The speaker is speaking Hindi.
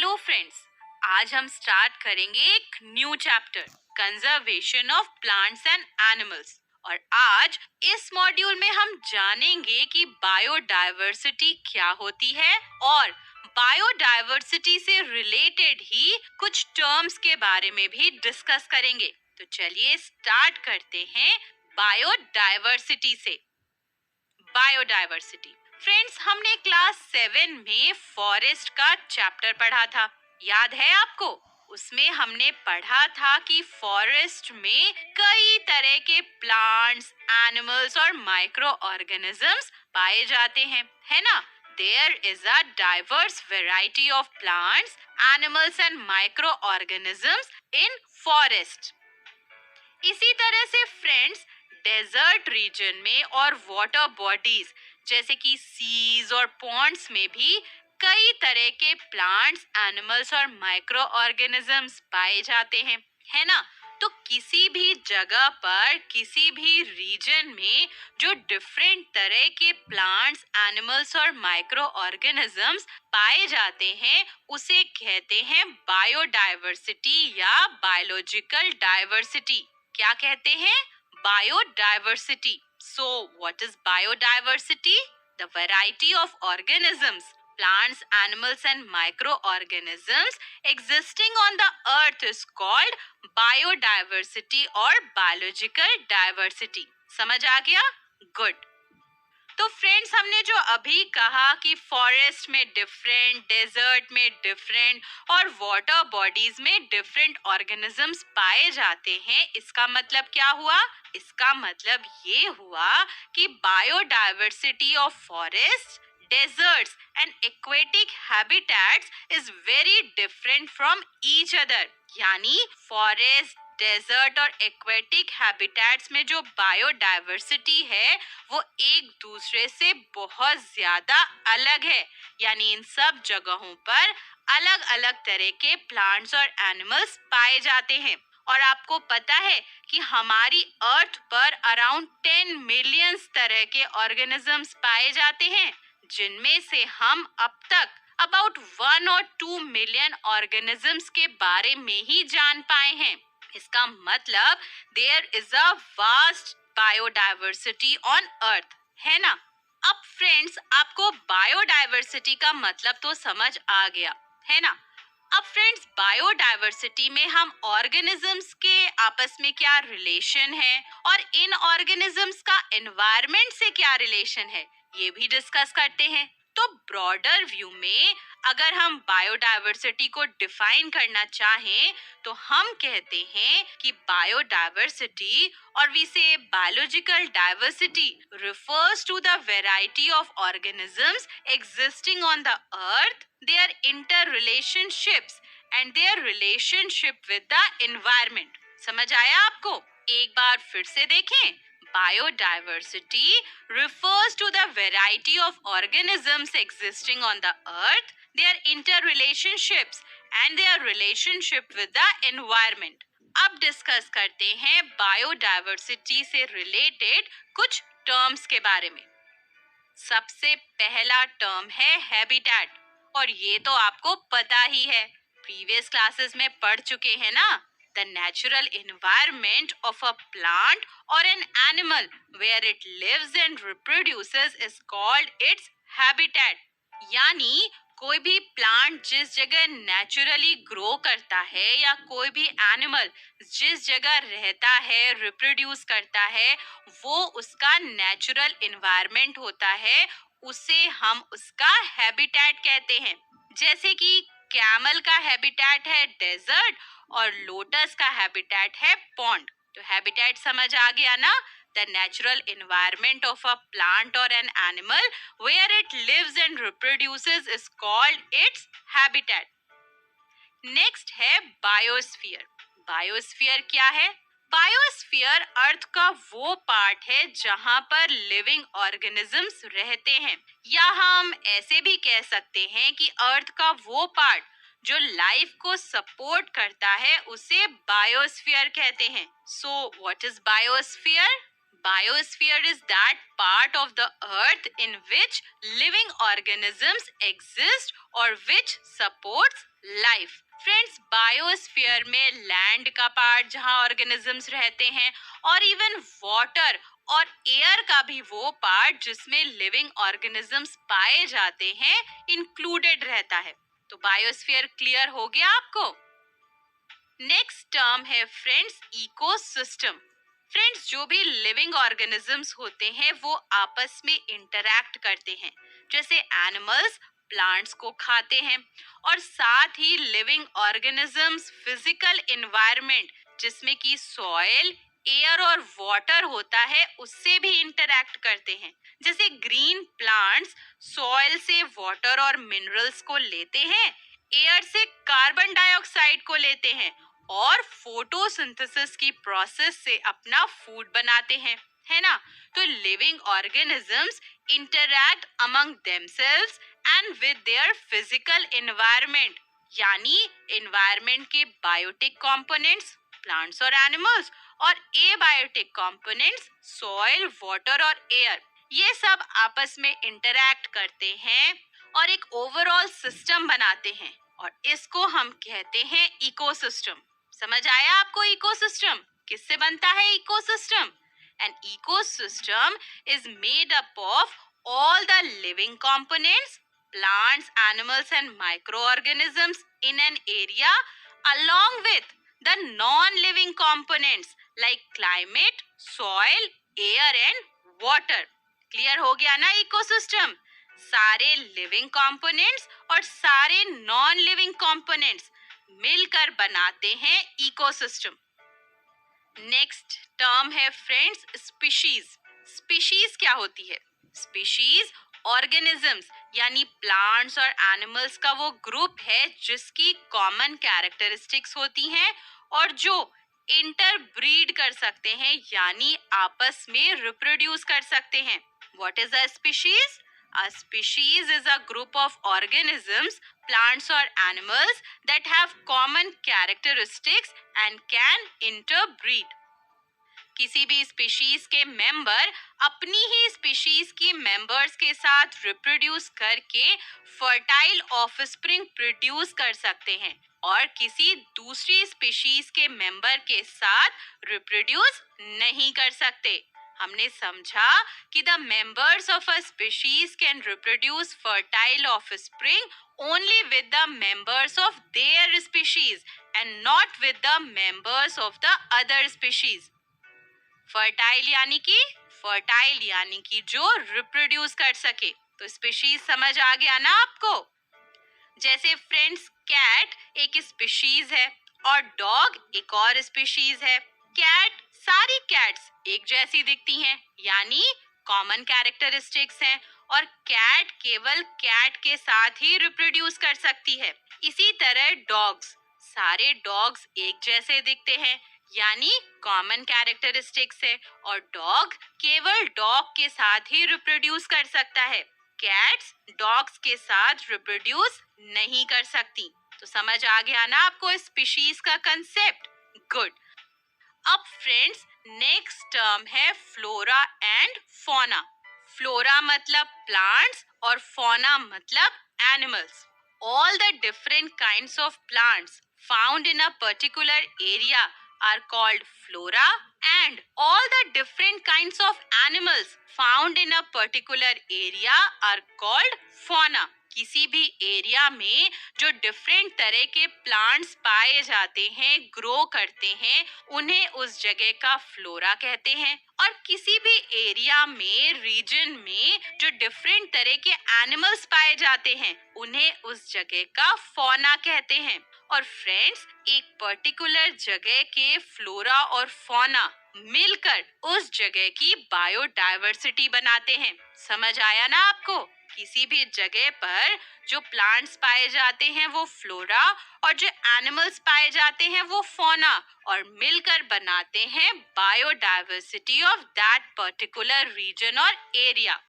हेलो फ्रेंड्स, आज हम स्टार्ट करेंगे एक new chapter, conservation of plants and animals. और आज इस मॉड्यूल में हम जानेंगे कि बायोडायवर्सिटी क्या होती है और बायोडायवर्सिटी से रिलेटेड ही कुछ टर्म्स के बारे में भी डिस्कस करेंगे। तो चलिए स्टार्ट करते हैं बायोडायवर्सिटी से। बायोडायवर्सिटी फ्रेंड्स, हमने क्लास 7 में फॉरेस्ट का चैप्टर पढ़ा था, याद है आपको? उसमें हमने पढ़ा था कि फॉरेस्ट में कई तरह के प्लांट्स, एनिमल्स और माइक्रो ऑर्गेनिजम्स पाए जाते हैं, है ना? There is a diverse variety of plants, animals and micro organisms in forest. इसी तरह से फ्रेंड्स, डेजर्ट रीजन में और वाटर बॉडीज जैसे कि सीज और पॉन्ड्स में भी कई तरह के प्लांट्स, एनिमल्स और माइक्रो ऑर्गेनिजम्स पाए जाते हैं, है ना? तो किसी भी जगह पर, किसी भी रीजन में जो डिफरेंट तरह के प्लांट्स, एनिमल्स और माइक्रो ऑर्गेनिजम्स पाए जाते हैं, उसे कहते हैं बायोडायवर्सिटी या बायोलॉजिकल डाइवर्सिटी। क्या कहते हैं? Biodiversity. So what is biodiversity? The variety of organisms, plants, animals and microorganisms existing on the earth is called biodiversity or biological diversity। समझ आ गया? गुड। तो फ्रेंड्स, हमने जो अभी कहा कि फॉरेस्ट में डिफरेंट, डेजर्ट में डिफरेंट और वाटर बॉडीज में डिफरेंट ऑर्गेनिजम्स पाए जाते हैं, इसका मतलब क्या हुआ? इसका मतलब ये हुआ कि biodiversity of forest, deserts and aquatic habitats is very different from each other। यानी फॉरेस्ट, डेजर्ट और एक्वेटिक हैबिटेट्स में जो बायोडायवर्सिटी है वो एक दूसरे से बहुत ज्यादा अलग है। यानी इन सब जगहों पर अलग अलग तरह के प्लांट्स और एनिमल्स पाए जाते हैं। और आपको पता है कि हमारी अर्थ पर अराउंड 10 मिलियन तरह के ऑर्गेनिजम्स पाए जाते हैं, जिनमें से हम अब तक अबाउट 1 और 2 मिलियन ऑर्गेनिजम्स के बारे में ही जान पाए हैं। इसका मतलब there is a vast biodiversity on earth, है ना? अब फ्रेंड्स, आपको बायोडायवर्सिटी का मतलब तो समझ आ गया, है ना? अब फ्रेंड्स, बायोडायवर्सिटी में हम ऑर्गेनिजम्स के आपस में क्या रिलेशन है और इन ऑर्गेनिजम्स का एनवायरनमेंट से क्या रिलेशन है, ये भी डिस्कस करते हैं। तो ब्रॉडर व्यू में अगर हम बायोडायवर्सिटी को डिफाइन करना चाहें तो हम कहते हैं कि बायोडायवर्सिटी और वी से biological diversity refers to the variety of organisms existing on the earth, their interrelationships and their relationship with the environment। समझ आया आपको? एक बार फिर से देखें। Biodiversity refers to the variety of organisms existing on the earth, their interrelationships and their relationship with the environment। अब डिस्कस करते हैं बायोडायवर्सिटी से रिलेटेड कुछ टर्म्स के बारे में। सबसे पहला टर्म है हैबिटेट, और ये तो आपको पता ही है, प्रीवियस क्लासेस में पढ़ चुके हैं ना। The natural environment of a plant or an animal where it lives and reproduces is called its habitat। यानी कोई भी प्लांट जिस जगह नेचुरली ग्रो करता है या कोई भी एनिमल जिस जगह रहता है, रिप्रोड्यूस करता है, वो उसका नेचुरल एनवायरनमेंट होता है, उसे हम उसका हैबिटेट कहते हैं। जैसे कि कैमल का हैबिटेट है डेजर्ट और लोटस का हैबिटेट है पॉन्ड। तो हैबिटेट समझ आ गया ना? The natural environment of a plant or an animal where it lives and reproduces is called its habitat। Next है बायोस्फीयर। बायोस्फीयर क्या है? बायोस्फीयर अर्थ का वो पार्ट है जहां पर लिविंग ऑर्गेनिजम्स रहते हैं, या हम ऐसे भी कह सकते हैं कि अर्थ का वो पार्ट जो लाइफ को सपोर्ट करता है उसे बायोस्फीयर कहते हैं। So what is biosphere? Biosphere is that part of the earth in which living organisms exist or which supports life. Friends, biosphere में लैंड का पार्ट जहां ऑर्गेनिजम्स रहते हैं और इवन वाटर और एयर का भी वो पार्ट जिसमें लिविंग ऑर्गेनिजम्स पाए जाते हैं इंक्लूडेड रहता है। तो बायोस्फीयर क्लियर हो गया आपको। नेक्स्ट टर्म है फ्रेंड्स इकोसिस्टम। फ्रेंड्स, जो भी लिविंग ऑर्गेनिजम्स होते हैं वो आपस में इंटरैक्ट करते हैं। जैसे एनिमल्स प्लांट्स को खाते हैं और साथ ही लिविंग ऑर्गेनिजम्स फिजिकल एनवायरनमेंट जिसमें कि सॉइल, एयर और वाटर होता है उससे भी इंटरैक्ट करते हैं। जैसे ग्रीन प्लांट्स सॉइल से वाटर और मिनरल्स को लेते हैं, एयर से कार्बन डाइऑक्साइड को लेते हैं और फोटोसिंथेसिस की प्रोसेस से अपना फूड बनाते हैं, है ना। तो living organisms interact among themselves and with their physical environment, यानी एनवायरनमेंट के बायोटिक कंपोनेंट्स प्लांट्स और एनिमल्स और एबायोटिक कंपोनेंट्स सॉइल, वाटर और एयर, ये सब आपस में इंटरैक्ट करते हैं और एक ओवरऑल सिस्टम बनाते हैं और इसको हम कहते हैं इकोसिस्टम। समझ आया आपको इकोसिस्टम किससे बनता है? Ecosystem. An ecosystem is made up of all the living components, plants, animals and microorganisms in an area along with the non-living components like climate, soil, air and water. Clear हो गया ना इकोसिस्टम? सारे लिविंग कंपोनेंट्स और सारे नॉन लिविंग कंपोनेंट्स मिलकर बनाते हैं इकोसिस्टम। नेक्स्ट टर्म है फ्रेंड्स स्पीशीज। स्पीशीज क्या होती है? स्पीशीज ऑर्गेनिजम्स यानी प्लांट्स और एनिमल्स का वो ग्रुप है जिसकी कॉमन कैरेक्टरिस्टिक्स होती हैं और जो इंटरब्रीड कर सकते हैं यानी आपस में रिप्रोड्यूस कर सकते हैं। What is a species? A species is a group of organisms, plants or animals that have common characteristics and can interbreed. किसी भी स्पीशीज के मेंबर अपनी ही स्पीशीज की मेंबर्स के साथ रिप्रोड्यूस करके फर्टाइल ऑफस्प्रिंग प्रोड्यूस कर सकते हैं और किसी दूसरी स्पीशीज के मेंबर के साथ रिप्रोड्यूस नहीं कर सकते। हमने समझा कि the members of a species can reproduce fertile offspring only with the members of their species and not with the members of the other species. Fertile यानी कि जो रिप्रोड्यूस कर सके। तो स्पीशीज समझ आ गया ना आपको? जैसे फ्रेंड्स कैट एक स्पीशीज है और डॉग एक और स्पीशीज है। कैट, सारी कैट्स एक जैसी दिखती हैं यानी कॉमन कैरेक्टरिस्टिक्स हैं और कैट केवल कैट के साथ ही रिप्रोड्यूस कर सकती है। इसी तरह डॉग्स, सारे डॉग्स एक जैसे दिखते हैं यानी कॉमन कैरेक्टरिस्टिक्स है और डॉग केवल डॉग के साथ ही रिप्रोड्यूस कर सकता है। कैट्स डॉग्स के साथ रिप्रोड्यूस नहीं कर सकती। तो समझ आ गया ना आपको स्पीशीज का कंसेप्ट? गुड। अब फ्रेंड्स नेक्स्ट टर्म है फ्लोरा एंड फौना। फ्लोरा मतलब प्लांट्स और फौना मतलब animals. All the different kinds of plants found in a particular area are called flora and all the different kinds of animals found in a particular area are called fauna. किसी भी एरिया में जो डिफरेंट तरह के प्लांट्स पाए जाते हैं, ग्रो करते हैं, उन्हें उस जगह का फ्लोरा कहते हैं और किसी भी एरिया में, रीजन में जो डिफरेंट तरह के एनिमल्स पाए जाते हैं उन्हें उस जगह का फौना कहते हैं। और फ्रेंड्स एक पर्टिकुलर जगह के फ्लोरा और फौना मिलकर उस जगह की बायोडायवर्सिटी बनाते हैं। समझ आया ना आपको? किसी भी जगह पर जो प्लांट्स पाए जाते हैं वो फ्लोरा और जो एनिमल्स पाए जाते हैं वो फौना और मिलकर बनाते हैं biodiversity of that particular region और एरिया।